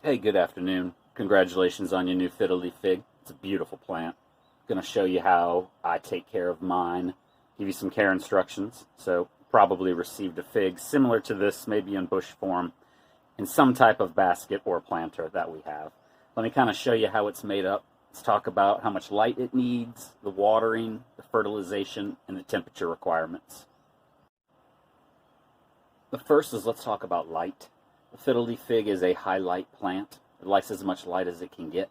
Hey, good afternoon. Congratulations on your new Fiddle fig. It's a beautiful plant. I'm going to show you how I take care of mine, give you some care instructions. So probably received a fig similar to this, maybe in bush form, in some type of basket or planter that we have. Let me kind of show you how it's made up. Let's talk about how much light it needs, the watering, the fertilization, and the temperature requirements. The first is let's talk about light. The fiddle fig is a high light plant. It likes as much light as it can get.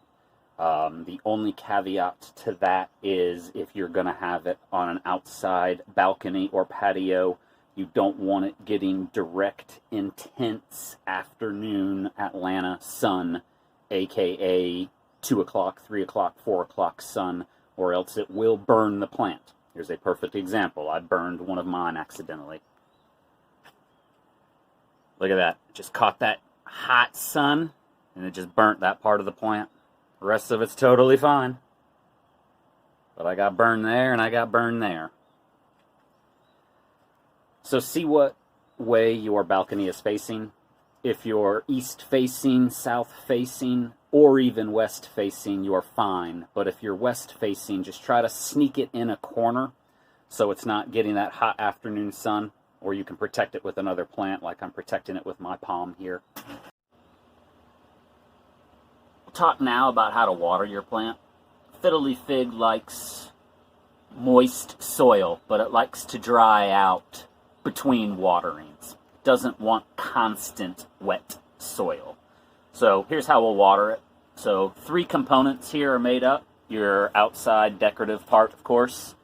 The only caveat to that is if you're going to have it on an outside balcony or patio, you don't want it getting direct, intense afternoon Atlanta sun, aka 2 o'clock, 3 o'clock, 4 o'clock sun, or else it will burn the plant. Here's a perfect example. I burned one of mine accidentally. Look at that. Just caught that hot sun, and it just burnt that part of the plant. The rest of it's totally fine. But I got burned there, and I got burned there. So see what way your balcony is facing. If you're east facing, south facing, or even west facing, you're fine. But if you're west facing, just try to sneak it in a corner so it's not getting that hot afternoon sun. Or you can protect it with another plant, like I'm protecting it with my palm here. We'll talk now about how to water your plant. Fiddle fig likes moist soil, but it likes to dry out between waterings. It doesn't want constant wet soil. So here's how we'll water it. So 3 components here are made up. Your outside decorative part, of course.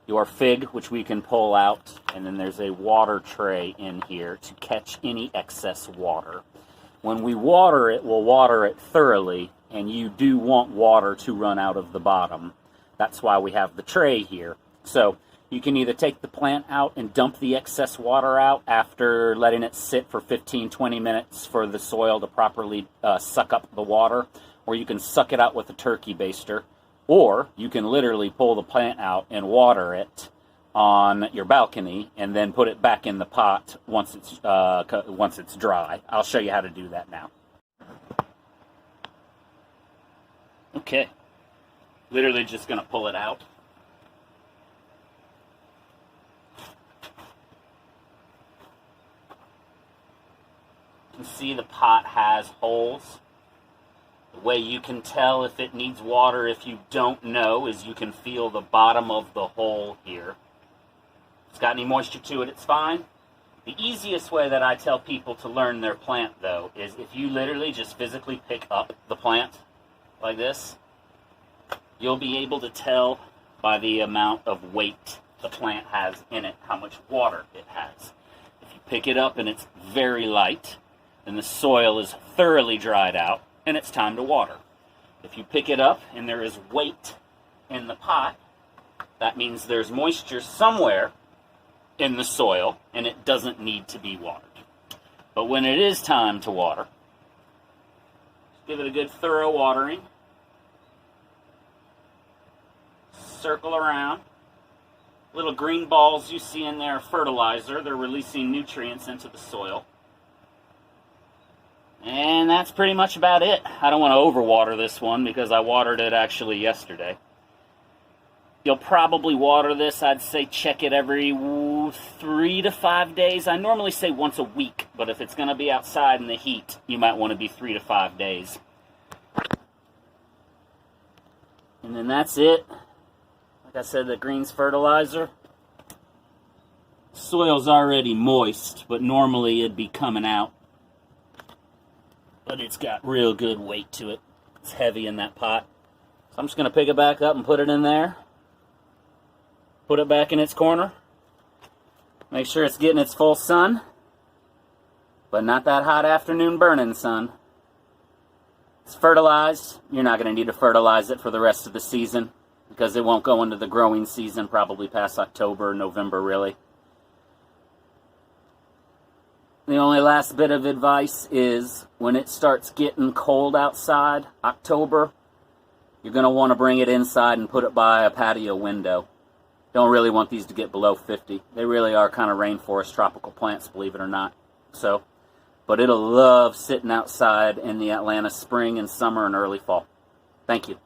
Your fig, which we can pull out, and then there's a water tray in here to catch any excess water. When we water it, we'll water it thoroughly, and you do want water to run out of the bottom. That's why we have the tray here. So you can either take the plant out and dump the excess water out after letting it sit for 15-20 minutes for the soil to properly suck up the water, or you can suck it out with a turkey baster. Or you can literally pull the plant out and water it on your balcony and then put it back in the pot once it's dry. I'll show you how to do that now. Okay, literally just going to pull it out. You can see the pot has holes. The way you can tell if it needs water if you don't know is you can feel the bottom of the hole here. If it's got any moisture to it, it's fine. The easiest way that I tell people to learn their plant, though, is if you literally just physically pick up the plant like this, you'll be able to tell by the amount of weight the plant has in it how much water it has. If you pick it up and it's very light, then the soil is thoroughly dried out, and it's time to water. If you pick it up and there is weight in the pot, that means there's moisture somewhere in the soil and it doesn't need to be watered. But when it is time to water, just give it a good thorough watering. Circle around. Little green balls you see in there are fertilizer. They're releasing nutrients into the soil. And that's pretty much about it. I don't want to overwater this one because I watered it actually yesterday. You'll probably water this, I'd say check it every 3 to 5 days. I normally say once a week, but if it's going to be outside in the heat, you might want to be 3 to 5 days. And then that's it. Like I said, the green's fertilizer. Soil's already moist, but normally it'd be coming out. But it's got real good weight to it. It's heavy in that pot. So I'm just going to pick it back up and put it in there. Put it back in its corner. Make sure it's getting its full sun. But not that hot afternoon burning sun. It's fertilized. You're not going to need to fertilize it for the rest of the season because it won't go into the growing season probably past October, November really. The only last bit of advice is when it starts getting cold outside, October, you're going to want to bring it inside and put it by a patio window. Don't really want these to get below 50. They really are kind of rainforest tropical plants, believe it or not. So but it'll love sitting outside in the Atlanta spring and summer and early fall. Thank you.